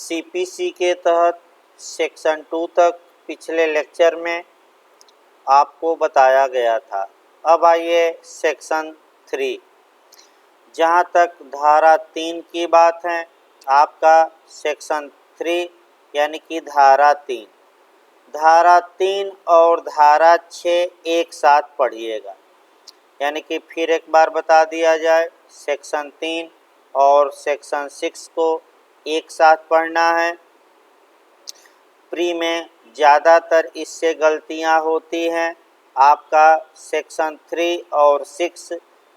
CPC के तहत section 2 तक पिछले लेक्चर में आपको बताया गया था। अब आइए सेक्शन 3, जहाँ तक धारा 3 की बात है, आपका सेक्शन 3 यानी कि धारा 3 और धारा 6 एक साथ पढ़िएगा। यानी कि फिर एक बार बता दिया जाए, सेक्शन 3 और सेक्शन 6 को एक साथ पढ़ना है। प्री में ज़्यादातर इससे गलतियां होती हैं। आपका सेक्शन 3 और 6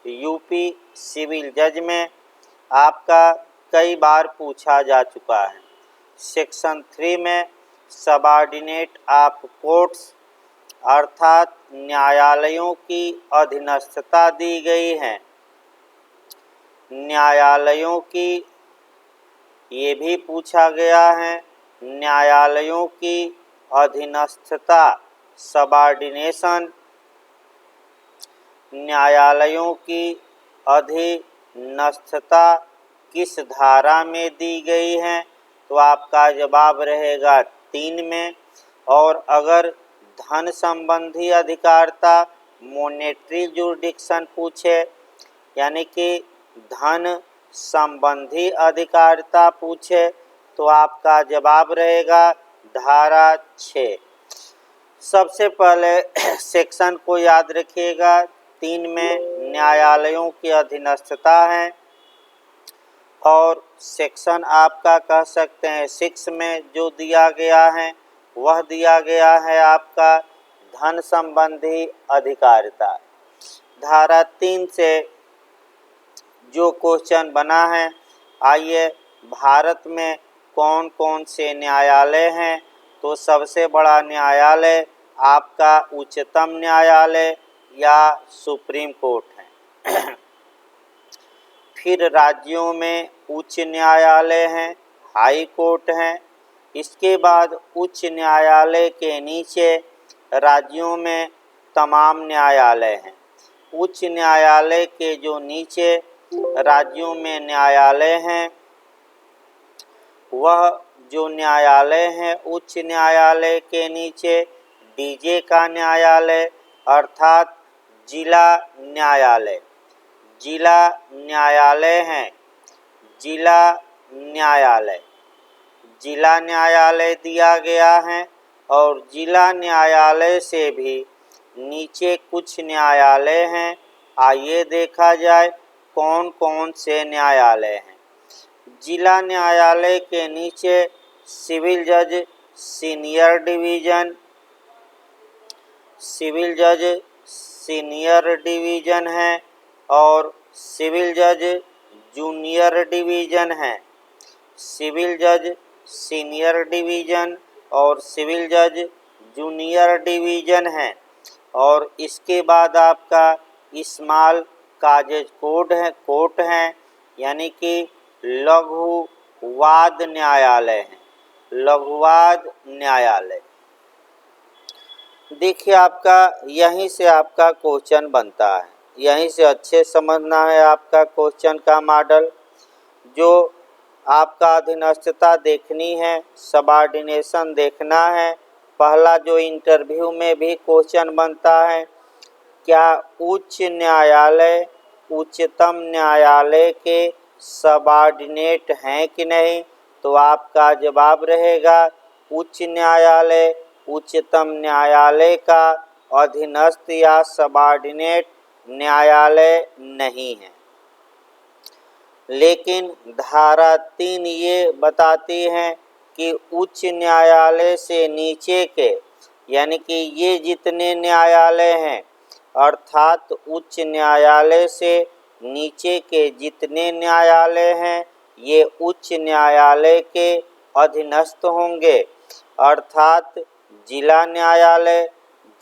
यूपी सिविल जज में आपका कई बार पूछा जा चुका है। सेक्शन 3 में सबऑर्डिनेट ऑफ कोर्ट्स अर्थात न्यायालयों की अधीनस्थता दी गई है। न्यायालयों की ये भी पूछा गया है, न्यायालयों की अधीनस्थता सबऑर्डिनेशन, न्यायालयों की अधीनस्थता किस धारा में दी गई है, तो आपका जवाब रहेगा 3 में। और अगर धन संबंधी अधिकारिता मॉनेटरी जुरिडिक्शन पूछे, यानी कि धन संबंधी अधिकारिता पूछे, तो आपका जवाब रहेगा धारा 6। सबसे पहले सेक्शन को याद रखिएगा। 3 में न्यायालयों की अधीनस्थता है और सेक्शन आपका कह सकते हैं 6 में जो दिया गया है वह दिया गया है आपका धन संबंधी अधिकारिता। धारा 3 से जो क्वेश्चन बना है, आइए भारत में कौन कौन से न्यायालय हैं, तो सबसे बड़ा न्यायालय आपका उच्चतम न्यायालय या सुप्रीम कोर्ट है। फिर राज्यों में उच्च न्यायालय हैं, हाई कोर्ट हैं। इसके बाद उच्च न्यायालय के नीचे राज्यों में तमाम न्यायालय हैं। उच्च न्यायालय के जो नीचे राज्यों में न्यायालय हैं, वह जो न्यायालय हैं उच्च न्यायालय के नीचे डीजे का न्यायालय अर्थात जिला न्यायालय, जिला न्यायालय हैं। जिला न्यायालय, जिला न्यायालय दिया गया है। और जिला न्यायालय से भी नीचे कुछ न्यायालय हैं। आइए देखा जाए कौन कौन से न्यायालय हैं। जिला न्यायालय के नीचे सिविल जज सीनियर डिवीज़न, सिविल जज सीनियर डिवीज़न है और सिविल जज जूनियर डिवीज़न है। सिविल जज सीनियर डिवीज़न और सिविल जज जूनियर डिवीज़न है। और इसके बाद आपका स्मॉल काजेज कोर्ट हैं, यानी कि लघु वाद न्यायालय हैं, लघुवाद न्यायालय। देखिए आपका यहीं से आपका क्वेश्चन बनता है, यहीं से अच्छे समझना है आपका क्वेश्चन का मॉडल। जो आपका अधीनस्थता देखनी है, सबऑर्डिनेशन देखना है। पहला जो इंटरव्यू में भी क्वेश्चन बनता है, क्या उच्च न्यायालय उच्चतम न्यायालय के सबऑर्डिनेट हैं कि नहीं, तो आपका जवाब रहेगा उच्च न्यायालय उच्चतम न्यायालय का अधीनस्थ या सबऑर्डिनेट न्यायालय नहीं है। लेकिन धारा 3 ये बताती है कि उच्च न्यायालय से नीचे के, यानी कि ये जितने न्यायालय हैं अर्थात उच्च न्यायालय से नीचे के जितने न्यायालय हैं ये उच्च न्यायालय के अधीनस्थ होंगे। अर्थात जिला न्यायालय,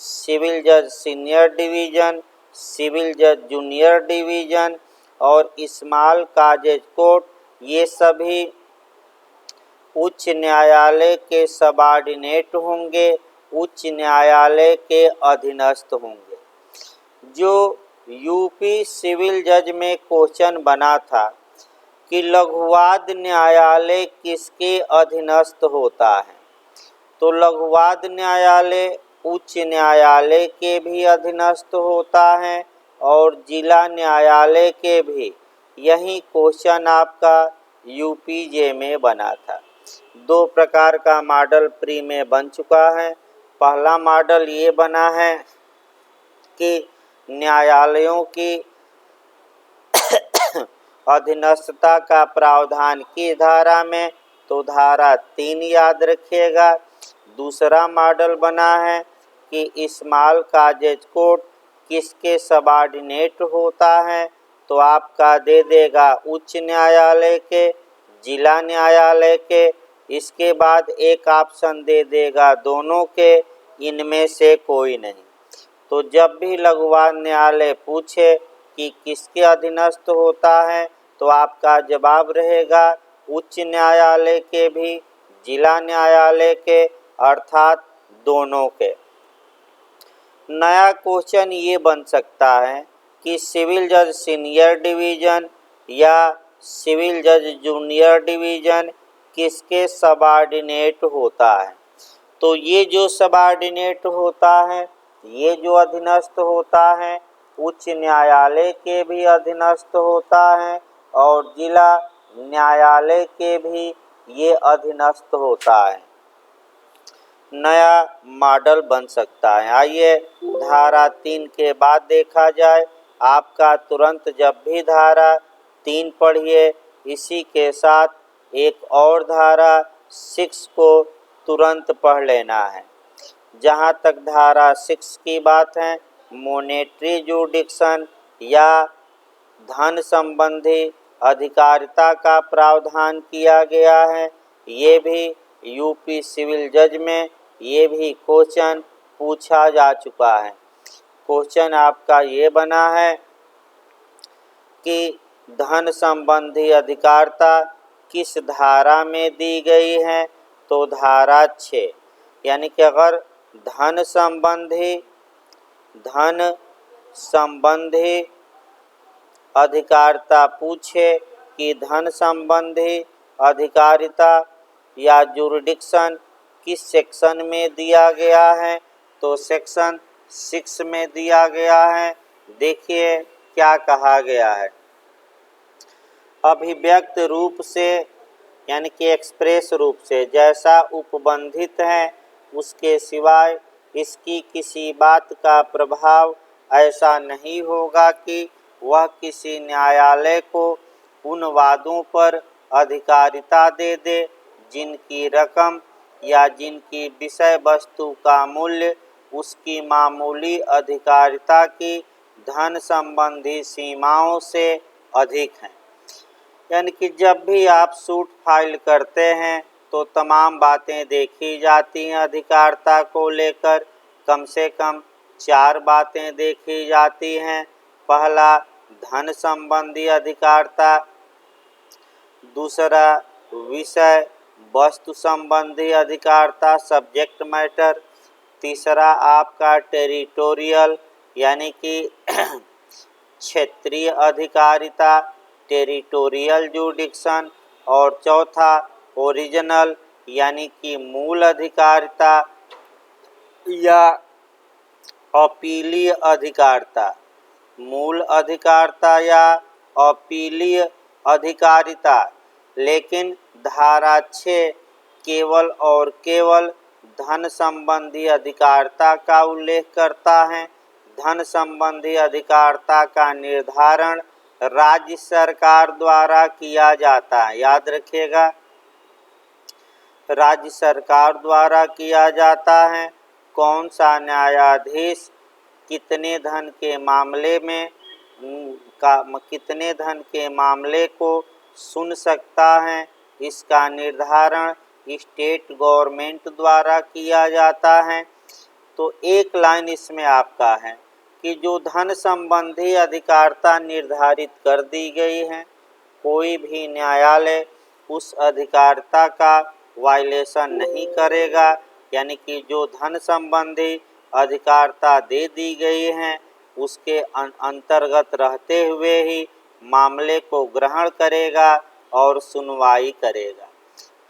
सिविल जज सीनियर डिवीज़न, सिविल जज जूनियर डिवीज़न और स्मॉल काजेज कोर्ट, ये सभी उच्च न्यायालय के सबऑर्डिनेट होंगे, उच्च न्यायालय के अधीनस्थ होंगे। जो यूपी सिविल जज में क्वेश्चन बना था, कि लघुवाद न्यायालय किसके अधीनस्थ होता है। तो लघुवाद न्यायालय उच्च न्यायालय के भी अधीनस्थ होता है और जिला न्यायालय के भी। यही क्वेश्चन आपका यूपीजे में बना था। दो प्रकार का मॉडल प्री में बन चुका है। पहला मॉडल ये बना है कि न्यायालयों की अधीनस्थता का प्रावधान किस धारा में, तो धारा 3 याद रखिएगा। दूसरा मॉडल बना है कि स्मॉल कॉजेज कोर्ट किसके सबऑर्डिनेट होता है, तो आपका दे देगा उच्च न्यायालय के, जिला न्यायालय के। इसके बाद एक ऑप्शन दे देगा दोनों के, इनमें से कोई नहीं। तो जब भी लघुवाद न्यायालय पूछे कि किसके अधीनस्थ होता है, तो आपका जवाब रहेगा उच्च न्यायालय के भी, जिला न्यायालय के, अर्थात दोनों के। नया क्वेश्चन ये बन सकता है कि सिविल जज सीनियर डिवीज़न या सिविल जज जूनियर डिवीज़न किसके सबऑर्डिनेट होता है। तो ये जो सबऑर्डिनेट होता है, ये जो अधीनस्थ होता है, उच्च न्यायालय के भी अधीनस्थ होता है और जिला न्यायालय के भी ये अधीनस्थ होता है। नया मॉडल बन सकता है। आइए धारा 3 के बाद देखा जाए। आपका तुरंत जब भी धारा 3 पढ़िए, इसी के साथ एक और धारा 6 को तुरंत पढ़ लेना है। जहाँ तक धारा 6 की बात है, मॉनेटरी जुडिक्शन या धन संबंधी अधिकारिता का प्रावधान किया गया है। ये भी यूपी सिविल जज में ये भी क्वेश्चन पूछा जा चुका है। क्वेश्चन आपका ये बना है कि धन संबंधी अधिकारिता किस धारा में दी गई है, तो धारा 6। यानी कि अगर धन संबंधी अधिकारिता पूछे कि धन संबंधी अधिकारिता या जुरिडिक्शन किस सेक्शन में दिया गया है, तो सेक्शन 6 में दिया गया है। देखिए क्या कहा गया है। अभिव्यक्त रूप से यानी कि एक्सप्रेस रूप से जैसा उपबंधित है, उसके सिवाय इसकी किसी बात का प्रभाव ऐसा नहीं होगा कि वह किसी न्यायालय को उन वादों पर अधिकारिता दे दे जिनकी रकम या जिनकी विषय वस्तु का मूल्य उसकी मामूली अधिकारिता की धन संबंधी सीमाओं से अधिक है। यानी कि जब भी आप सूट फाइल करते हैं तो तमाम बातें देखी जाती हैं अधिकारिता को लेकर। कम से कम 4 बातें देखी जाती हैं। पहला धन संबंधी अधिकारिता, दूसरा विषय वस्तु संबंधी अधिकारिता सब्जेक्ट मैटर, तीसरा आपका टेरिटोरियल यानी कि क्षेत्रीय अधिकारिता टेरिटोरियल जुडिक्शन, और चौथा ओरिजिनल यानी कि मूल अधिकारिता या अपीलीय अधिकारिता। मूल अधिकारिता या अपीलीय अधिकारिता। लेकिन धारा 6 केवल और केवल धन संबंधी अधिकारिता का उल्लेख करता है। धन संबंधी अधिकारिता का निर्धारण राज्य सरकार द्वारा किया जाता है। याद रखिएगा, राज्य सरकार द्वारा किया जाता है। कौन सा न्यायाधीश कितने धन के मामले को सुन सकता है, इसका निर्धारण स्टेट गवर्नमेंट द्वारा किया जाता है। तो एक लाइन इसमें आपका है कि जो धन संबंधी अधिकारिता निर्धारित कर दी गई है, कोई भी न्यायालय उस अधिकारिता का वायलेशन नहीं करेगा। यानी कि जो धन संबंधी अधिकारिता दे दी गई है उसके अंतर्गत रहते हुए ही मामले को ग्रहण करेगा और सुनवाई करेगा।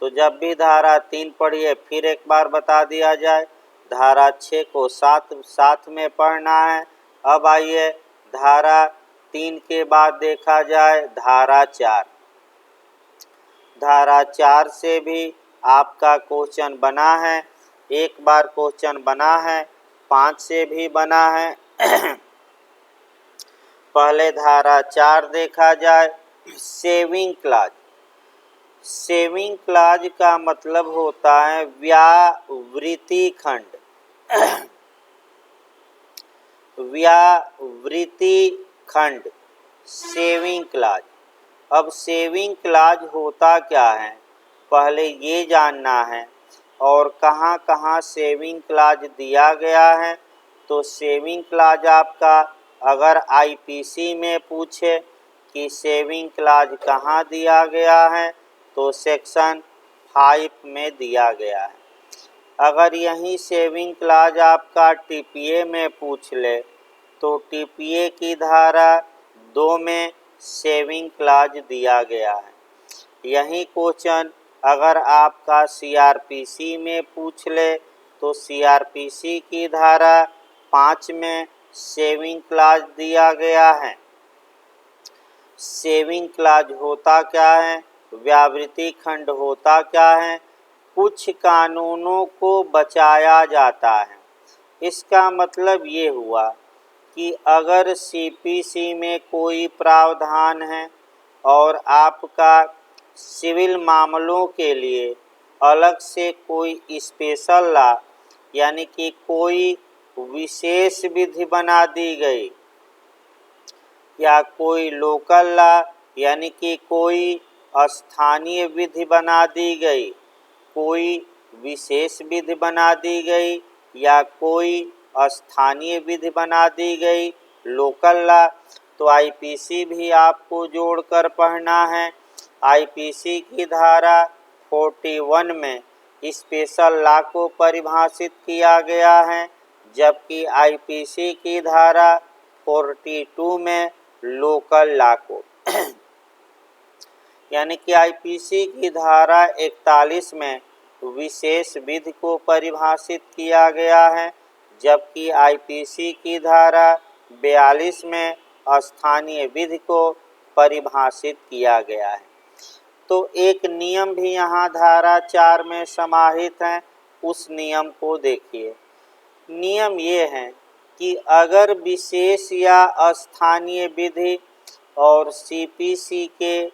तो जब भी धारा 3 पढ़िए फिर एक बार बता दिया जाए, धारा 6 को साथ में पढ़ना है। अब आइए धारा 3 के बाद देखा जाए धारा 4। धारा 4 से भी आपका क्वेश्चन बना है, एक बार क्वेश्चन बना है, 5 से भी बना है। पहले धारा 4 देखा जाए, सेविंग क्लॉज। सेविंग क्लॉज का मतलब होता है व्यावृत्ति खंड। व्यावृत्ति खंड सेविंग क्लॉज। अब सेविंग क्लॉज होता क्या है पहले ये जानना है, और कहाँ कहाँ सेविंग क्लॉज दिया गया है। तो सेविंग क्लॉज आपका अगर आईपीसी में पूछे कि सेविंग क्लॉज कहाँ दिया गया है तो सेक्शन 5 में दिया गया है। अगर यही सेविंग क्लॉज आपका टीपीए में पूछ ले तो टीपीए की धारा 2 में सेविंग क्लॉज दिया गया है। यही क्वेश्चन अगर आपका सीआरपीसी में पूछ ले तो सीआरपीसी की धारा 5 में सेविंग क्लॉज दिया गया है। सेविंग क्लॉज होता क्या है, व्यावृत्ति खंड होता क्या है, कुछ कानूनों को बचाया जाता है। इसका मतलब ये हुआ कि अगर सीपीसी में कोई प्रावधान है और आपका सिविल मामलों के लिए अलग से कोई स्पेशल लॉ यानी कि कोई विशेष विधि बना दी गई या कोई लोकल लॉ यानी कि कोई स्थानीय विधि बना दी गई, कोई विशेष विधि बना दी गई या कोई स्थानीय विधि बना दी गई लोकल लॉ, तो आईपीसी भी आपको जोड़कर पढ़ना है। आईपीसी की धारा 41 में स्पेशल लॉ को परिभाषित किया गया है, जबकि आईपीसी की धारा 42 में लोकल लॉ को यानी कि आईपीसी की धारा 41 में विशेष विधि को परिभाषित किया गया है, जबकि आईपीसी की धारा 42 में स्थानीय विधि को परिभाषित किया गया है। तो एक नियम भी यहाँ धारा 4 में समाहित है, उस नियम को देखिए। नियम ये है कि अगर विशेष या स्थानीय विधि और सीपीसी के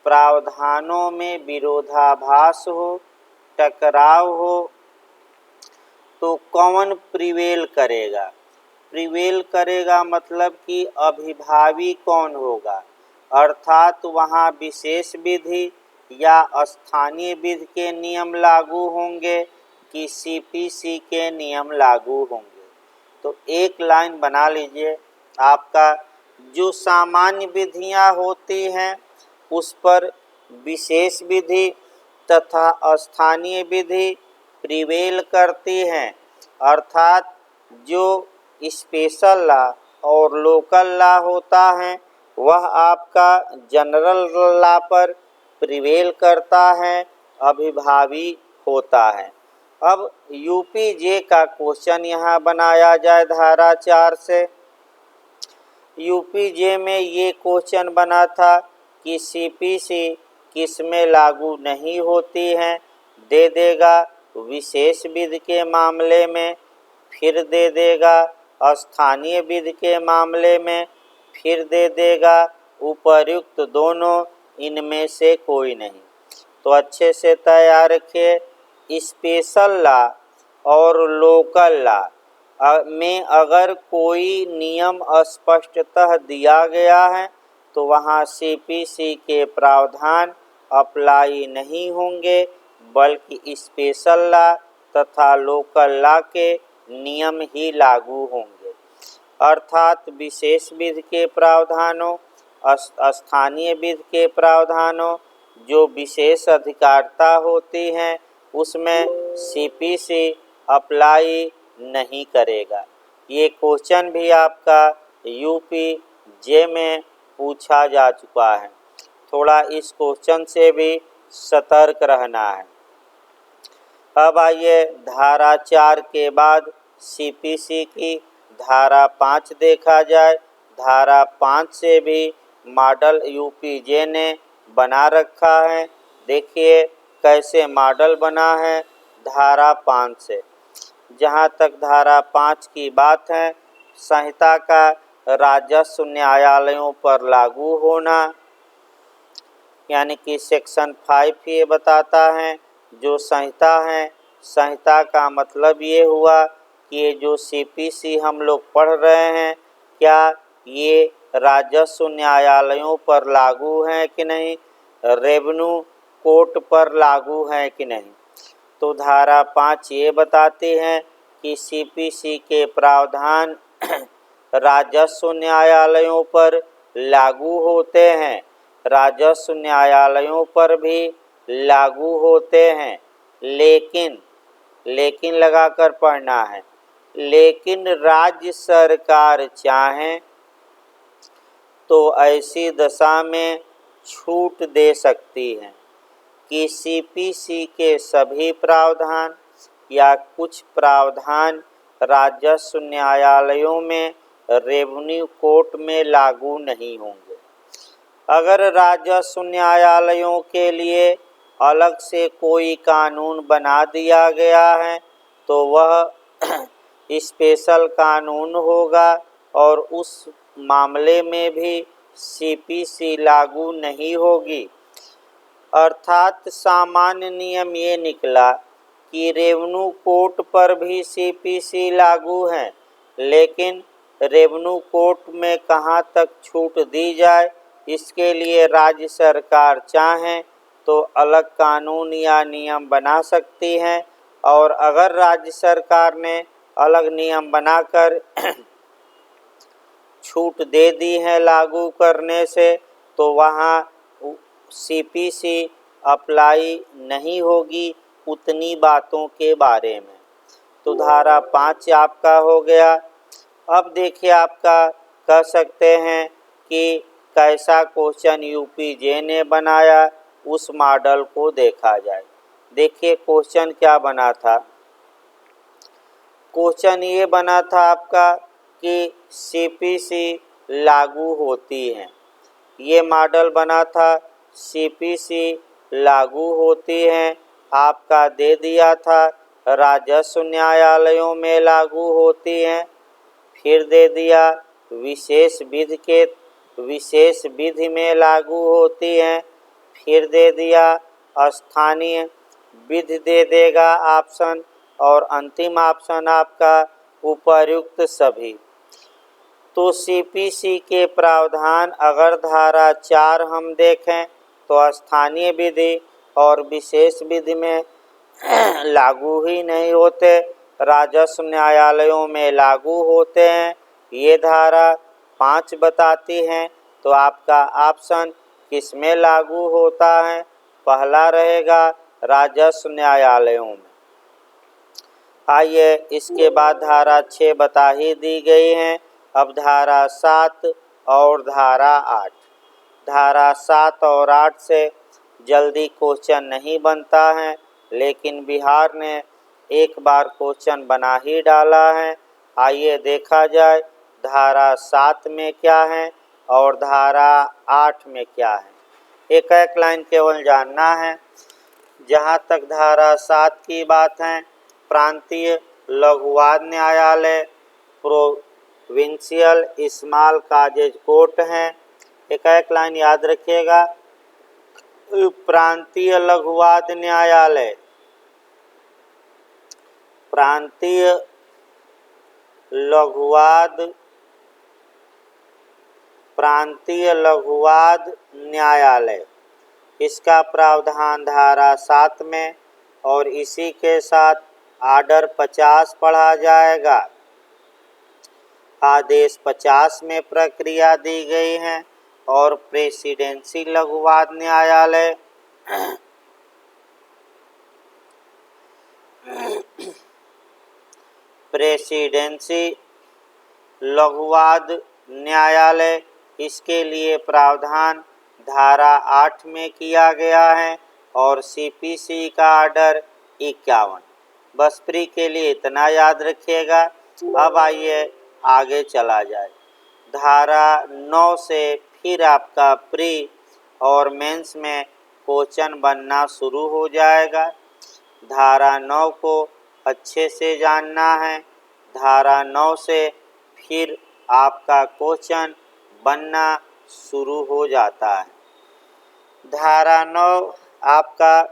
प्रावधानों में विरोधाभास हो, टकराव हो, तो कौन प्रिवेल करेगा। प्रिवेल करेगा मतलब कि अभिभावी कौन होगा, अर्थात वहाँ विशेष विधि या स्थानीय विधि के नियम लागू होंगे कि सीपीसी के नियम लागू होंगे। तो एक लाइन बना लीजिए, आपका जो सामान्य विधियां होती हैं उस पर विशेष विधि तथा स्थानीय विधि प्रिवेल करती हैं, अर्थात जो स्पेशल लॉ और लोकल लॉ होता है वह आपका जनरल लॉ पर प्रिवेल करता है, अभिभावी होता है। अब यूपीजे का क्वेश्चन यहाँ बनाया जाए धारा 4 से। यूपीजे में ये क्वेश्चन बना था कि सीपीसी किसमें लागू नहीं होती हैं, दे देगा विशेष विधि के मामले में, फिर दे देगा स्थानीय विधि के मामले में, फिर दे देगा उपर्युक्त दोनों, इनमें से कोई नहीं। तो अच्छे से तैयार रखिए। स्पेशल लॉ और लोकल लॉ में अगर कोई नियम स्पष्टतः दिया गया है तो वहाँ सीपीसी के प्रावधान अप्लाई नहीं होंगे, बल्कि स्पेशल लॉ तथा लोकल लॉ के नियम ही लागू होंगे, अर्थात विशेष विधि के प्रावधानों, स्थानीय विधि के प्रावधानों, जो विशेष अधिकारिता होती हैं उसमें सीपीसी अप्लाई नहीं करेगा। ये क्वेश्चन भी आपका यूपीजे में पूछा जा चुका है। थोड़ा इस क्वेश्चन से भी सतर्क रहना है। अब आइए धारा 4 के बाद सीपीसी की धारा 5 देखा जाए। धारा 5 से भी मॉडल यूपीजे ने बना रखा है। देखिए कैसे मॉडल बना है धारा 5 से। जहाँ तक धारा 5 की बात है, संहिता का राजस्व न्यायालयों पर लागू होना, यानी कि सेक्शन 5 ये बताता है जो संहिता है। संहिता का मतलब ये हुआ कि ये जो सीपीसी हम लोग पढ़ रहे हैं, क्या ये राजस्व न्यायालयों पर लागू हैं कि नहीं, रेवेन्यू कोर्ट पर लागू हैं कि नहीं। तो धारा 5 ये बताती है कि सीपीसी के प्रावधान राजस्व न्यायालयों पर लागू होते हैं, राजस्व न्यायालयों पर भी लागू होते हैं, लेकिन लगाकर पढ़ना है, लेकिन राज्य सरकार चाहे तो ऐसी दशा में छूट दे सकती है कि सीपीसी के सभी प्रावधान या कुछ प्रावधान राजस्व न्यायालयों में रेवेन्यू कोर्ट में लागू नहीं होंगे। अगर राजस्व न्यायालयों के लिए अलग से कोई कानून बना दिया गया है तो वह स्पेशल कानून होगा और उस मामले में भी सीपीसी लागू नहीं होगी। अर्थात सामान्य नियम ये निकला कि रेवेन्यू कोर्ट पर भी सीपीसी लागू है, लेकिन रेवेन्यू कोर्ट में कहाँ तक छूट दी जाए, इसके लिए राज्य सरकार चाहें तो अलग कानून या नियम बना सकती है। और अगर राज्य सरकार ने अलग नियम बनाकर छूट दे दी है लागू करने से, तो वहाँ सीपीसी अप्लाई नहीं होगी उतनी बातों के बारे में। तो धारा 5 आपका हो गया। अब देखिए आपका कह सकते हैं कि कैसा क्वेश्चन यूपीजे ने बनाया, उस मॉडल को देखा जाए। देखिए क्वेश्चन क्या बना था। क्वेश्चन ये बना था आपका कि सीपीसी लागू होती है। ये मॉडल बना था सीपीसी लागू होती हैं, आपका दे दिया था राजस्व न्यायालयों में लागू होती हैं, फिर दे दिया विशेष विधि में लागू होती हैं, फिर दे दिया स्थानीय विधि दे देगा ऑप्शन, और अंतिम ऑप्शन आपका उपर्युक्त सभी। तो सीपीसी के प्रावधान अगर धारा 4 हम देखें तो स्थानीय विधि और विशेष विधि में लागू ही नहीं होते, राजस्व न्यायालयों में लागू होते हैं, ये धारा 5 बताती हैं। तो आपका ऑप्शन किस में लागू होता है, पहला रहेगा राजस्व न्यायालयों में। आइए इसके बाद धारा 6 बता ही दी गई हैं। अब धारा 7 और धारा 8। धारा 7 और 8 से जल्दी क्वेश्चन नहीं बनता है, लेकिन बिहार ने एक बार क्वेश्चन बना ही डाला है। आइए देखा जाए धारा 7 में क्या है और धारा 8 में क्या है। एक एक लाइन केवल जानना है। जहाँ तक धारा 7 की बात है, प्रांतीय लघुवाद न्यायालय प्रोविंशियल स्मॉल कॉजेज कोर्ट हैं। एक एक लाइन याद रखिएगा, प्रांतीय लघुवाद न्यायालय, प्रांतीय लघुवाद न्यायालय, इसका प्रावधान धारा 7 में और इसी के साथ आर्डर 50 पढ़ा जाएगा। आदेश 50 में प्रक्रिया दी गई है और प्रेसिडेंसी लघुवाद न्यायालय प्रेसिडेंसी लघुवाद न्यायालय, इसके लिए प्रावधान धारा 8 में किया गया है और CPC का आर्डर 51। बस प्री के लिए इतना याद रखिएगा। अब आइए आगे चला जाए। धारा 9 से फिर आपका प्री और मेंस में क्वेश्चन बनना शुरू हो जाएगा। धारा 9 को अच्छे से जानना है। धारा 9 से फिर आपका क्वेश्चन बनना शुरू हो जाता है। धारा 9 आपका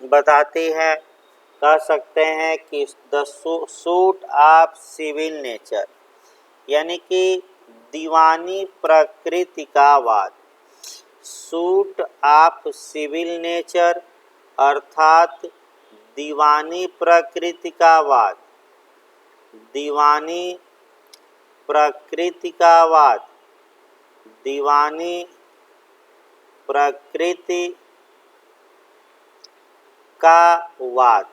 बताती है, कह सकते हैं कि the suit of civil nature, यानी कि दीवानी प्रकृति का वाद। सूट ऑफ सिविल नेचर अर्थात दीवानी प्रकृति का वाद। दीवानी प्रकृति का वाद, दीवानी प्रकृति का वाद।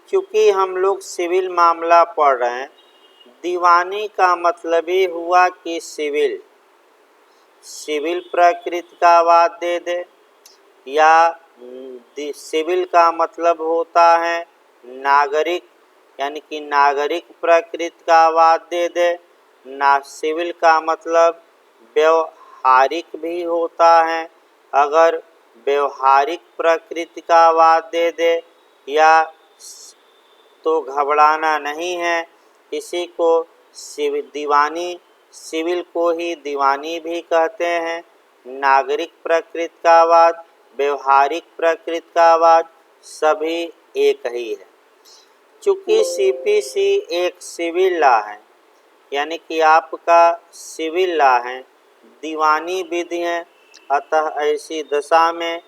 चूँकि हम लोग सिविल मामला पढ़ रहे हैं, दीवानी का मतलब ही हुआ कि सिविल प्रकृति का वाद दे दे, या सिविल का मतलब होता है नागरिक, यानी कि नागरिक प्रकृति का वाद दे दे। ना सिविल का मतलब व्यवहारिक भी होता है। अगर व्यवहारिक प्रकृति का वाद दे दे या तो घबराना नहीं है। इसी को सिविल को ही दीवानी भी कहते हैं। नागरिक प्रकृति का वाद, व्यवहारिक प्रकृति का वाद सभी एक ही है। चूँकि CPC एक सिविल लॉ है, यानी कि आपका सिविल लॉ है, दीवानी विधि है, अतः ऐसी दशा में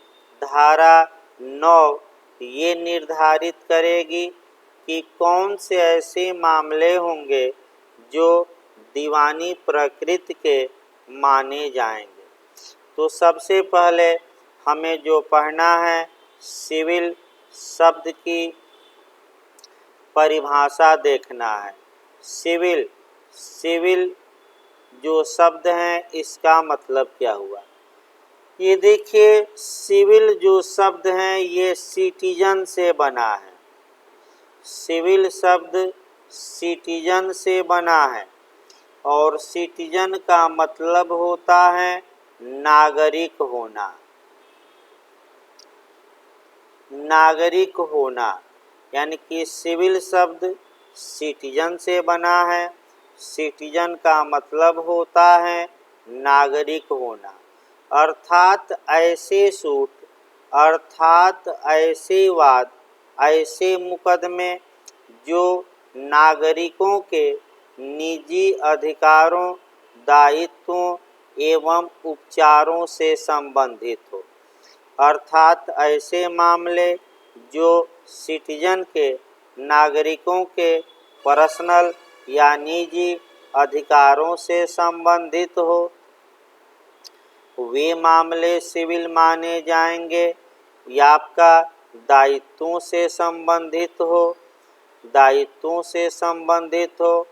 धारा 9 ये निर्धारित करेगी कि कौन से ऐसे मामले होंगे जो दीवानी प्रकृति के माने जाएंगे। तो सबसे पहले हमें जो पढ़ना है, सिविल शब्द की परिभाषा देखना है। सिविल जो शब्द है इसका मतलब क्या हुआ। ये देखिए, सिविल जो शब्द है ये सिटीजन से बना है। सिविल शब्द सिटीजन से बना है और सिटीजन का मतलब होता है नागरिक होना। नागरिक होना, यानी कि सिविल शब्द सिटीजन से बना है। सिटीजन का मतलब होता है नागरिक होना। अर्थात ऐसे सूट, अर्थात ऐसे वाद, ऐसे मुकदमे जो नागरिकों के निजी अधिकारों, दायित्वों एवं उपचारों से संबंधित हो। अर्थात ऐसे मामले जो सिटीजन के, नागरिकों के पर्सनल या निजी अधिकारों से संबंधित हो, वे मामले सिविल माने जाएंगे। या आपका दायित्वों से संबंधित हो, दायित्वों से संबंधित हो,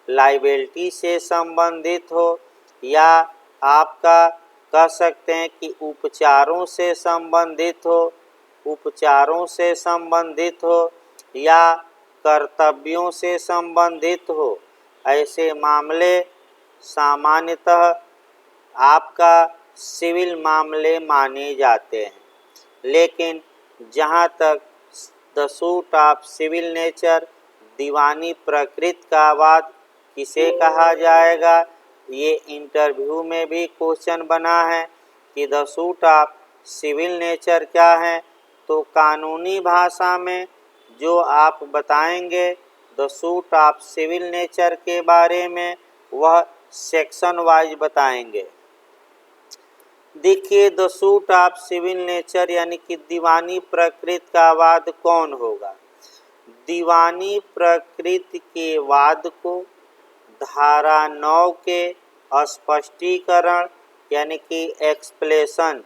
लायबिलिटी से संबंधित हो, या आपका कह सकते हैं कि उपचारों से संबंधित हो, उपचारों से संबंधित हो, या कर्तव्यों से संबंधित हो। ऐसे मामले सामान्यतः आपका सिविल मामले माने जाते हैं। लेकिन जहाँ तक the suit of civil nature, दीवानी प्रकृति का वाद किसे कहा जाएगा, ये इंटरव्यू में भी क्वेश्चन बना है कि the suit of civil nature क्या है। तो कानूनी भाषा में जो आप बताएंगे the suit of civil nature के बारे में, वह सेक्शन वाइज बताएंगे। देखिए, the suit of civil nature यानी कि दीवानी प्रकृति का वाद कौन होगा। दीवानी प्रकृति के वाद को धारा 9 के स्पष्टीकरण यानी कि एक्सप्लेशन,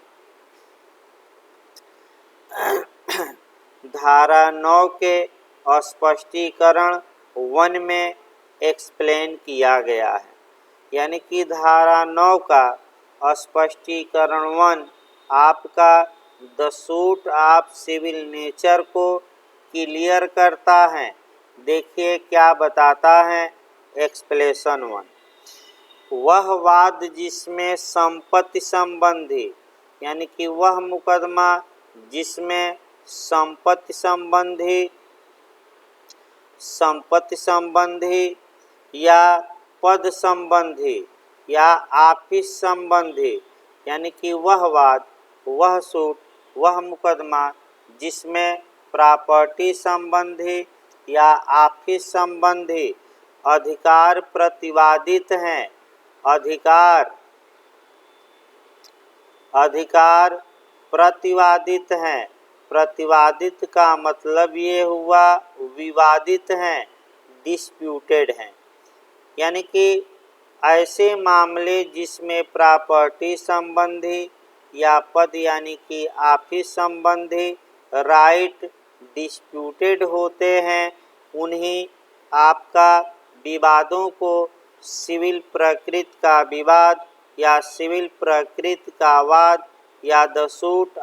धारा 9 के स्पष्टीकरण 1 में एक्सप्लेन किया गया है। यानी कि धारा 9 का स्पष्टीकरण 1 आपका the suit of civil nature को क्लियर करता है। देखिए क्या बताता है एक्सप्लेनेशन 1। वह वाद जिसमें संपत्ति संबंधी, यानी कि वह मुकदमा जिसमें संपत्ति संबंधी या पद संबंधी या ऑफिस संबंधी, यानी कि वह वाद, वह सूट, वह मुकदमा जिसमें प्रॉपर्टी संबंधी या ऑफिस संबंधी अधिकार प्रतिवादित हैं। अधिकार प्रतिवादित हैं। प्रतिवादित का मतलब ये हुआ विवादित हैं, डिस्प्यूटेड हैं। यानी कि ऐसे मामले जिसमें प्रॉपर्टी संबंधी या पद यानी कि ऑफिस संबंधी राइट डिस्प्यूटेड होते हैं, उन्हीं आपका विवादों को सिविल प्रकृति का विवाद या सिविल प्रकृति का वाद या the suit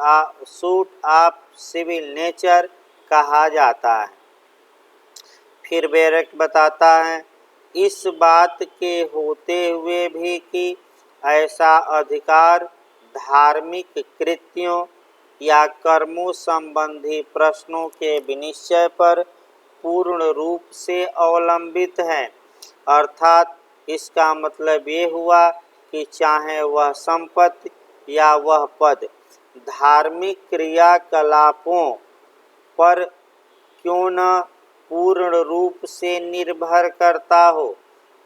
of civil nature कहा जाता है। फिर बेरेट बताता है, इस बात के होते हुए भी कि ऐसा अधिकार धार्मिक कृत्यों या कर्मों संबंधी प्रश्नों के विनिश्चय पर पूर्ण रूप से अवलंबित है। अर्थात इसका मतलब ये हुआ कि चाहे वह संपत्ति या वह पद धार्मिक क्रियाकलापों पर क्यों न पूर्ण रूप से निर्भर करता हो।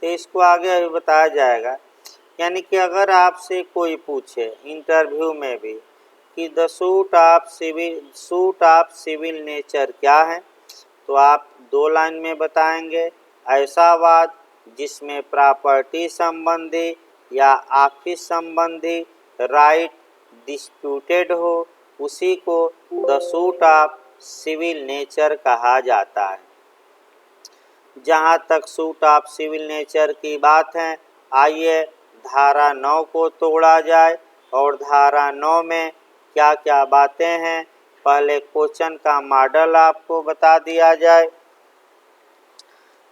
तो इसको आगे अभी बताया जाएगा। यानी कि अगर आपसे कोई पूछे इंटरव्यू में भी कि the suit of civil nature क्या है, तो आप 2 लाइन में बताएंगे, ऐसा वाद जिसमें प्रॉपर्टी संबंधी या ऑफिस संबंधी राइट डिस्प्यूटेड हो, उसी को the suit of civil nature कहा जाता है। जहाँ तक सूट ऑफ सिविल नेचर की बात है, आइए धारा 9 को तोड़ा जाए और धारा 9 में क्या क्या बातें हैं, पहले क्वेश्चन का मॉडल आपको बता दिया जाए।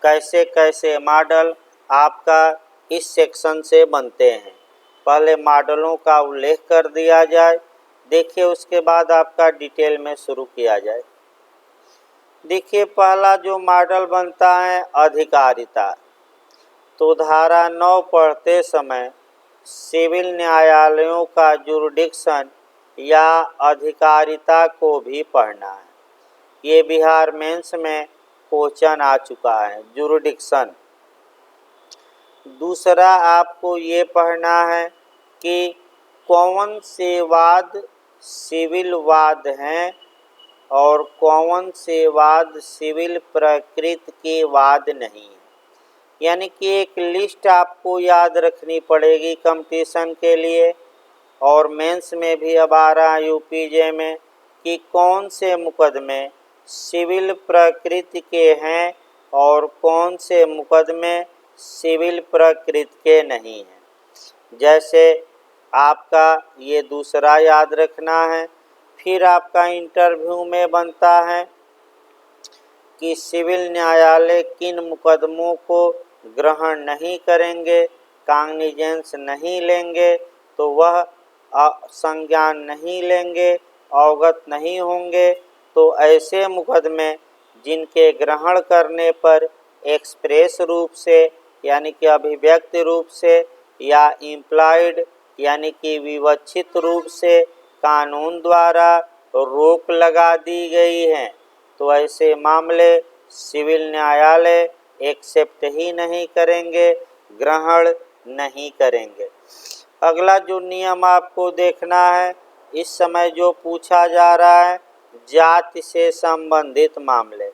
कैसे कैसे मॉडल आपका इस सेक्शन से बनते हैं, पहले मॉडलों का उल्लेख कर दिया जाए। देखिए उसके बाद आपका डिटेल में शुरू किया जाए। देखिए पहला जो मॉडल बनता है अधिकारिता। तो धारा 9 पढ़ते समय सिविल न्यायालयों का जुरिडिक्शन या अधिकारिता को भी पढ़ना है। ये बिहार मेंस में क्वेश्चन आ चुका है, जुरिडिक्शन। दूसरा आपको ये पढ़ना है कि कौन से वाद सिविल वाद हैं और कौन से वाद सिविल प्रकृति के वाद नहीं हैं। यानी कि एक लिस्ट आपको याद रखनी पड़ेगी कंपटीशन के लिए, और मेंस में भी अब आ रहा है यूपीजे में कि कौन से मुकदमे सिविल प्रकृति के हैं और कौन से मुकदमे सिविल प्रकृति के नहीं हैं। जैसे आपका ये दूसरा याद रखना है। फिर आपका इंटरव्यू में बनता है कि सिविल न्यायालय किन मुकदमों को ग्रहण नहीं करेंगे, कॉग्निजेंस नहीं लेंगे, तो वह संज्ञान नहीं लेंगे, अवगत नहीं होंगे। तो ऐसे मुकदमे जिनके ग्रहण करने पर एक्सप्रेस रूप से यानी कि अभिव्यक्ति रूप से या इम्प्लाइड यानी कि विवक्षित रूप से कानून द्वारा रोक लगा दी गई है, तो ऐसे मामले सिविल न्यायालय एक्सेप्ट ही नहीं करेंगे, ग्रहण नहीं करेंगे। अगला जो नियम आपको देखना है, इस समय जो पूछा जा रहा है जाति से संबंधित मामले,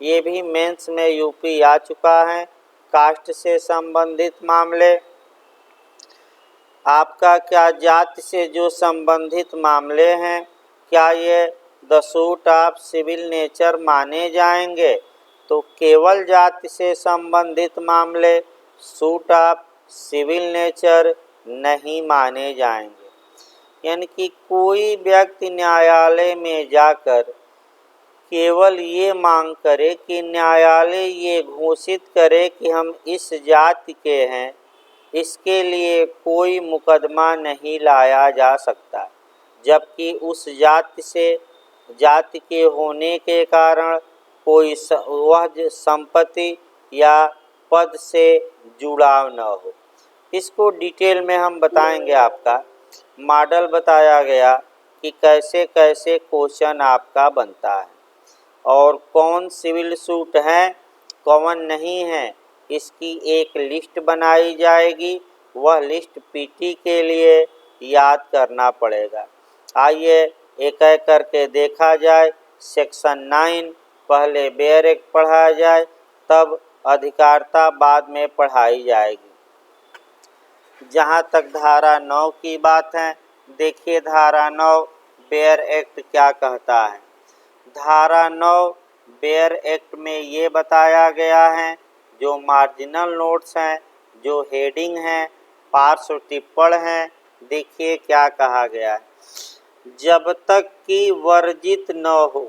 ये भी मेंस में यूपी आ चुका है। कास्ट से संबंधित मामले आपका क्या जाति से जो संबंधित मामले हैं, क्या ये the suit of civil nature माने जाएंगे? तो केवल जाति से संबंधित मामले सूट ऑफ सिविल नेचर नहीं माने जाएंगे। यानी कि कोई व्यक्ति न्यायालय में जाकर केवल ये मांग करे कि न्यायालय ये घोषित करे कि हम इस जाति के हैं, इसके लिए कोई मुकदमा नहीं लाया जा सकता, जबकि उस जाति के होने के कारण कोई वह संपत्ति या पद से जुड़ाव न हो। इसको डिटेल में हम बताएंगे। आपका मॉडल बताया गया कि कैसे कैसे क्वेश्चन आपका बनता है और कौन सिविल सूट है कौन नहीं है, इसकी एक लिस्ट बनाई जाएगी। वह लिस्ट पीटी के लिए याद करना पड़ेगा। आइए एक एक करके देखा जाए। सेक्शन 9 पहले बेयर एक्ट पढ़ाया जाए, तब अधिकारिता बाद में पढ़ाई जाएगी। जहाँ तक धारा 9 की बात है, देखिए धारा 9 बेयर एक्ट क्या कहता है। धारा 9 बेयर एक्ट में ये बताया गया है, जो मार्जिनल नोट्स हैं, जो हेडिंग हैं, पार्श्व टिप्पण हैं, देखिए क्या कहा गया है। जब तक कि वर्जित न हो,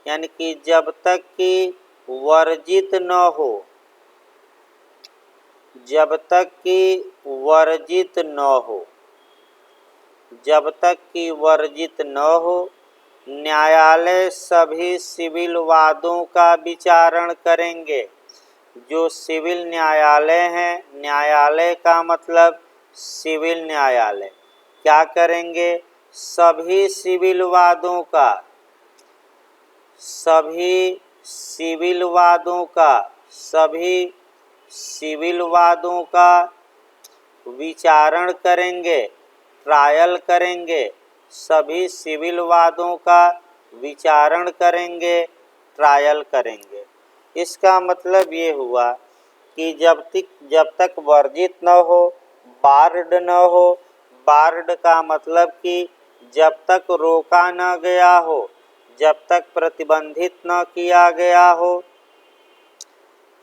यानी कि जब तक कि वर्जित न हो, जब तक कि वर्जित न हो, जब तक कि वर्जित न हो, न्यायालय सभी सिविल वादों का विचारण करेंगे। जो सिविल न्यायालय हैं, न्यायालय का मतलब सिविल न्यायालय क्या करेंगे, सभी सिविल वादों का, सभी सिविल वादों का, सभी सिविल वादों का विचारण करेंगे, ट्रायल करेंगे। सभी सिविल वादों का विचारण करेंगे, ट्रायल करेंगे। इसका मतलब ये हुआ कि जब तक वर्जित न हो, बार्ड न हो। बार्ड का मतलब कि जब तक रोका न गया हो, जब तक प्रतिबंधित न किया गया हो।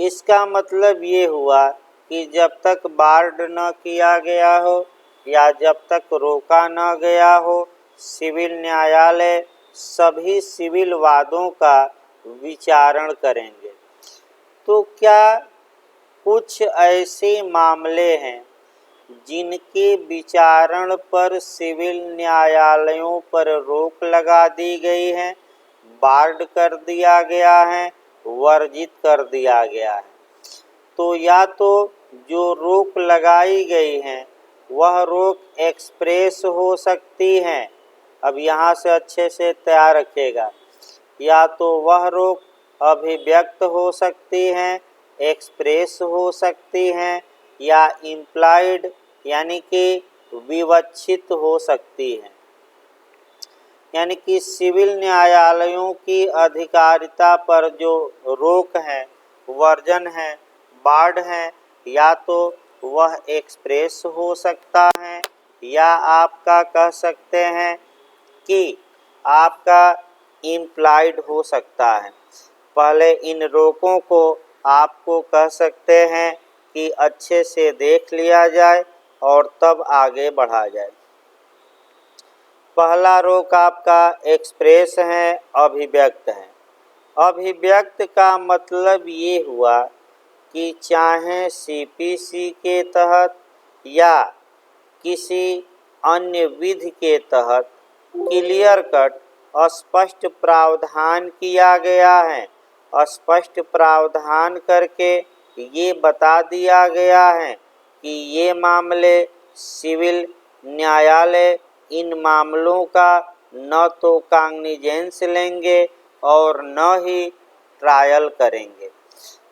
इसका मतलब ये हुआ कि जब तक बार्ड न किया गया हो या जब तक रोका न गया हो, सिविल न्यायालय सभी सिविल वादों का विचारण करेंगे। तो क्या कुछ ऐसे मामले हैं जिनके विचारण पर सिविल न्यायालयों पर रोक लगा दी गई है, बार्ड कर दिया गया है, वर्जित कर दिया गया है। तो या तो जो रोक लगाई गई है वह रोक एक्सप्रेस हो सकती है, अब यहाँ से अच्छे से तैयार रखिएगा, या तो वह रोक अभिव्यक्त हो सकती हैं, एक्सप्रेस हो सकती हैं, या इम्प्लाइड यानी कि विवक्षित हो सकती हैं। यानी कि सिविल न्यायालयों की अधिकारिता पर जो रोक है, वर्जन है, बार्ड है, या तो वह एक्सप्रेस हो सकता है या आपका कह सकते हैं कि आपका इम्प्लाइड हो सकता है। पहले इन रोकों को आपको कह सकते हैं कि अच्छे से देख लिया जाए और तब आगे बढ़ा जाए। पहला रोक आपका एक्सप्रेस है, अभिव्यक्त है। अभिव्यक्त का मतलब ये हुआ कि चाहे सीपीसी के तहत या किसी अन्य विधि के तहत क्लियर कट स्पष्ट प्रावधान किया गया है, स्पष्ट प्रावधान करके ये बता दिया गया है कि ये मामले सिविल न्यायालय इन मामलों का न तो कॉग्निजेंस लेंगे और न ही ट्रायल करेंगे,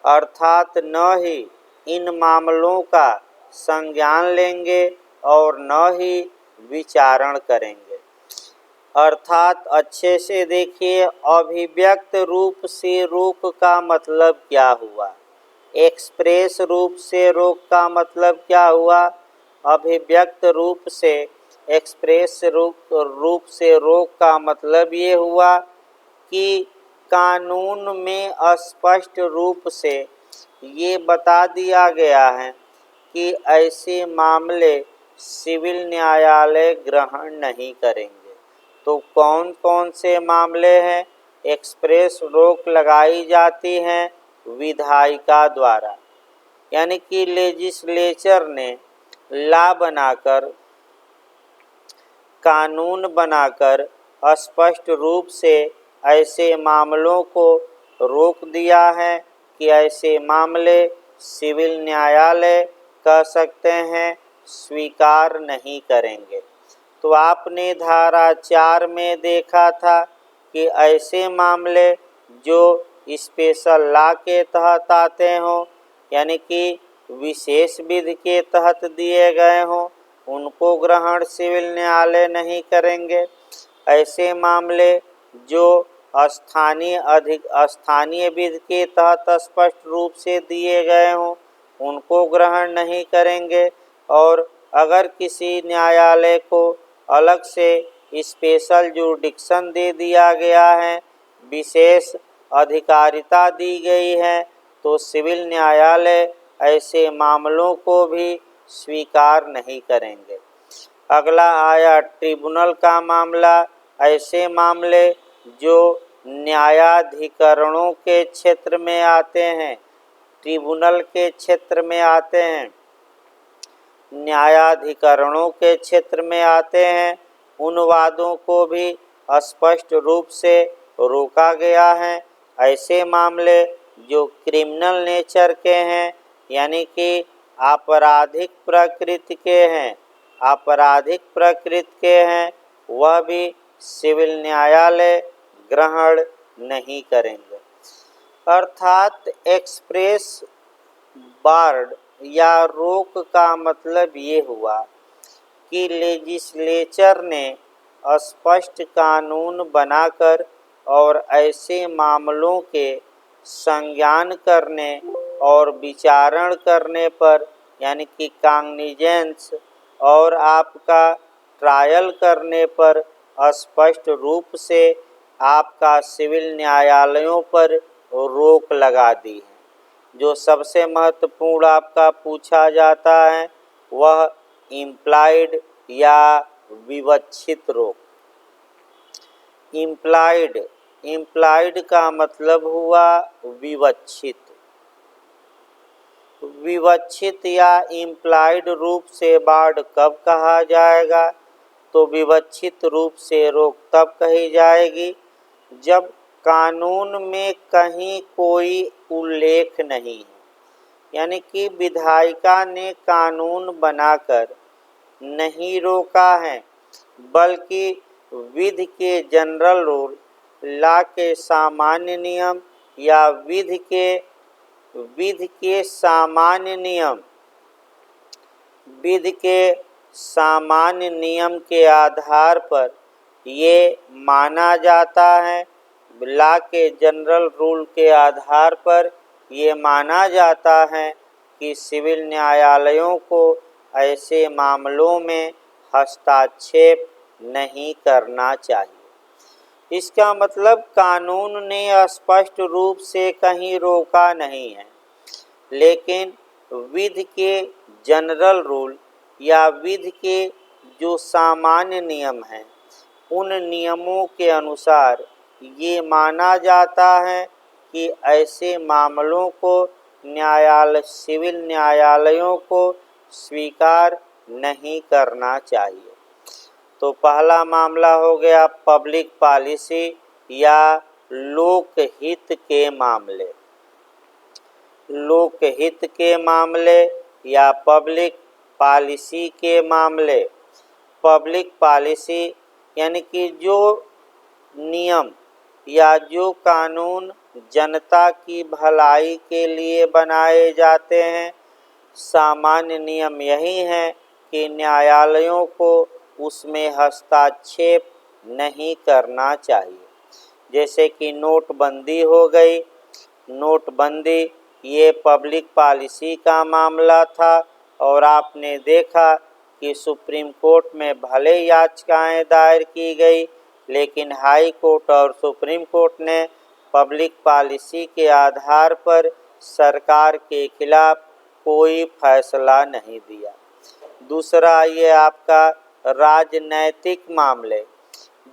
अर्थात न ही इन मामलों का संज्ञान लेंगे और न ही विचारण करेंगे। अर्थात अच्छे से देखिए, अभिव्यक्त रूप से रोक का मतलब क्या हुआ, एक्सप्रेस रूप से रोक का मतलब क्या हुआ, अभिव्यक्त रूप से एक्सप्रेस रूप से रोक का मतलब ये हुआ कि कानून में स्पष्ट रूप से ये बता दिया गया है कि ऐसे मामले सिविल न्यायालय ग्रहण नहीं करेंगे। तो कौन कौन से मामले हैं? एक्सप्रेस रोक लगाई जाती है विधायिका द्वारा, यानी कि लेजिस्लेचर ने लॉ बनाकर, कानून बनाकर स्पष्ट रूप से ऐसे मामलों को रोक दिया है कि ऐसे मामले सिविल न्यायालय कह सकते हैं स्वीकार नहीं करेंगे। तो आपने धारा 4 में देखा था कि ऐसे मामले जो स्पेशल लॉ के तहत आते हों, यानी कि विशेष विधि के तहत दिए गए हों, उनको ग्रहण सिविल न्यायालय नहीं करेंगे। ऐसे मामले जो स्थानीय विधि के तहत स्पष्ट रूप से दिए गए हों, उनको ग्रहण नहीं करेंगे। और अगर किसी न्यायालय को अलग से स्पेशल जुरिडिक्शन दे दिया गया है, विशेष अधिकारिता दी गई है, तो सिविल न्यायालय ऐसे मामलों को भी स्वीकार नहीं करेंगे। अगला आया ट्रिब्यूनल का मामला। ऐसे मामले जो न्यायाधिकरणों के क्षेत्र में आते हैं, ट्रिब्यूनल के क्षेत्र में आते हैं, न्यायाधिकरणों के क्षेत्र में आते हैं, उन वादों को भी स्पष्ट रूप से रोका गया है। ऐसे मामले जो क्रिमिनल नेचर के हैं, यानी कि आपराधिक प्रकृति के हैं, वह भी सिविल न्यायालय ग्रहण नहीं करेंगे। अर्थात एक्सप्रेस बार्ड या रोक का मतलब ये हुआ कि लेजिस्लेचर ने स्पष्ट कानून बनाकर और ऐसे मामलों के संज्ञान करने और विचारण करने पर, यानी कि कॉग्निजेंस और आपका ट्रायल करने पर स्पष्ट रूप से आपका सिविल न्यायालयों पर रोक लगा दी है। जो सबसे महत्वपूर्ण आपका पूछा जाता है वह इम्प्लाइड या विवक्षित रोक। इम्प्लाइड का मतलब हुआ विवक्षित या इम्प्लाइड रूप से बाढ़ कब कहा जाएगा? तो विवक्षित रूप से रोक तब कही जाएगी जब कानून में कहीं कोई उल्लेख नहीं है, यानी कि विधायिका ने कानून बनाकर नहीं रोका है, बल्कि विधि के जनरल रूल, लॉ के सामान्य नियम या विधि के सामान्य नियम के आधार पर ये माना जाता है, लॉ के जनरल रूल के आधार पर ये माना जाता है कि सिविल न्यायालयों को ऐसे मामलों में हस्तक्षेप नहीं करना चाहिए। इसका मतलब कानून ने स्पष्ट रूप से कहीं रोका नहीं है, लेकिन विधि के जनरल रूल या विधि के जो सामान्य नियम हैं, उन नियमों के अनुसार ये माना जाता है कि ऐसे मामलों को सिविल न्यायालयों को स्वीकार नहीं करना चाहिए। तो पहला मामला हो गया पब्लिक पॉलिसी या लोकहित के मामले या पब्लिक पॉलिसी के मामले। पब्लिक पॉलिसी यानी कि जो नियम या जो कानून जनता की भलाई के लिए बनाए जाते हैं, सामान्य नियम यही है कि न्यायालयों को उसमें हस्तक्षेप नहीं करना चाहिए। जैसे कि नोटबंदी हो गई, नोटबंदी ये पब्लिक पॉलिसी का मामला था और आपने देखा कि सुप्रीम कोर्ट में भले याचिकाएं दायर की गई, लेकिन हाई कोर्ट और सुप्रीम कोर्ट ने पब्लिक पॉलिसी के आधार पर सरकार के खिलाफ कोई फैसला नहीं दिया। दूसरा, ये आपका राजनैतिक मामले,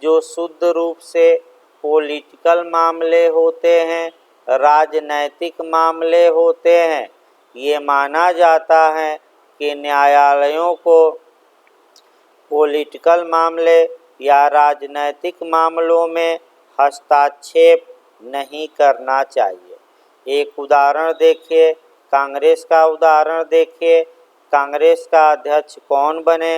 जो शुद्ध रूप से पॉलिटिकल मामले होते हैं, राजनैतिक मामले होते हैं, ये माना जाता है कि न्यायालयों को पॉलिटिकल मामले या राजनैतिक मामलों में हस्तक्षेप नहीं करना चाहिए। एक उदाहरण देखिए, कांग्रेस का उदाहरण देखिए। कांग्रेस का अध्यक्ष कौन बने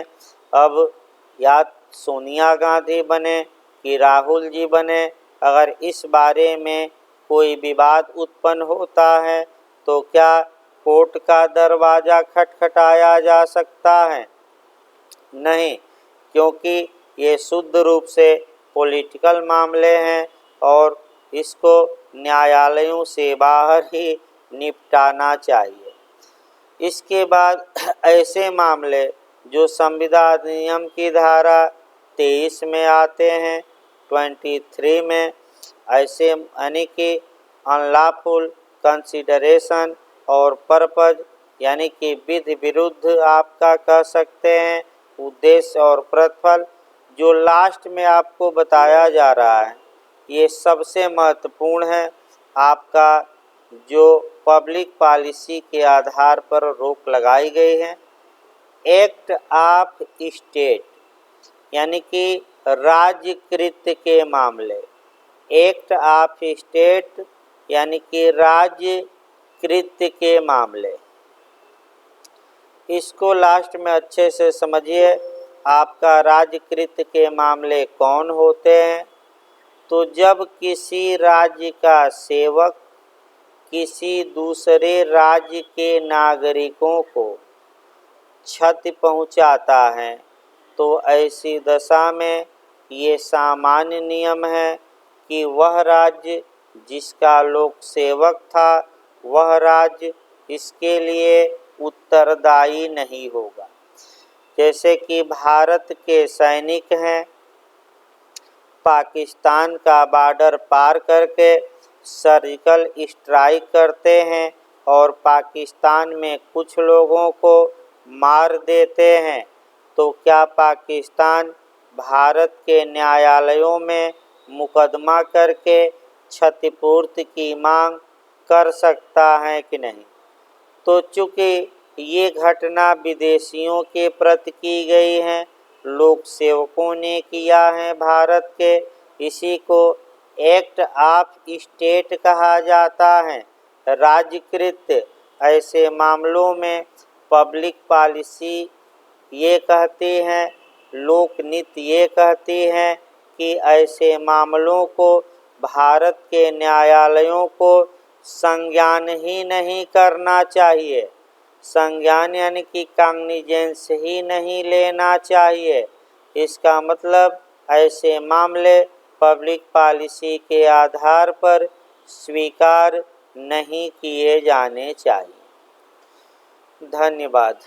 अब, या सोनिया गांधी बने कि राहुल जी बने, अगर इस बारे में कोई विवाद उत्पन्न होता है तो क्या कोर्ट का दरवाज़ा खटखटाया जा सकता है? नहीं, क्योंकि ये शुद्ध रूप से पॉलिटिकल मामले हैं और इसको न्यायालयों से बाहर ही निपटाना चाहिए। इसके बाद ऐसे मामले जो संविधान अधिनियम की धारा 23 में आते हैं, 23 में, ऐसे यानी कि अनलॉफुल कंसिडरेशन और पर्पज, यानी कि विधि विरुद्ध आपका कह सकते हैं, उद्देश्य और प्रतिफल, जो लास्ट में आपको बताया जा रहा है, ये सबसे महत्वपूर्ण है। आपका जो पब्लिक पॉलिसी के आधार पर रोक लगाई गई है। एक्ट ऑफ स्टेट, यानी कि राज्यकृत के मामले, एक्ट ऑफ स्टेट यानी कि राज्यकृत के मामले, इसको लास्ट में अच्छे से समझिए। आपका राज्यकृत के मामले कौन होते हैं? तो जब किसी राज्य का सेवक किसी दूसरे राज्य के नागरिकों को क्षति पहुंचाता है, तो ऐसी दशा में ये सामान्य नियम है कि वह राज्य जिसका लोक सेवक था, वह राज्य इसके लिए उत्तरदायी नहीं होगा। जैसे कि भारत के सैनिक हैं, पाकिस्तान का बॉर्डर पार करके सर्जिकल स्ट्राइक करते हैं और पाकिस्तान में कुछ लोगों को मार देते हैं, तो क्या पाकिस्तान भारत के न्यायालयों में मुकदमा करके क्षतिपूर्ति की मांग कर सकता है कि नहीं? तो चूँकि ये घटना विदेशियों के प्रति की गई है, लोक सेवकों ने किया है भारत के, इसी को एक्ट ऑफ स्टेट कहा जाता है, राज्यकृत। ऐसे मामलों में पब्लिक पॉलिसी ये कहती है, लोकनीति ये कहती है कि ऐसे मामलों को भारत के न्यायालयों को संज्ञान ही नहीं करना चाहिए। संज्ञान यानी कि कॉग्निजेंस ही नहीं लेना चाहिए। इसका मतलब ऐसे मामले पब्लिक पॉलिसी के आधार पर स्वीकार नहीं किए जाने चाहिए। धन्यवाद।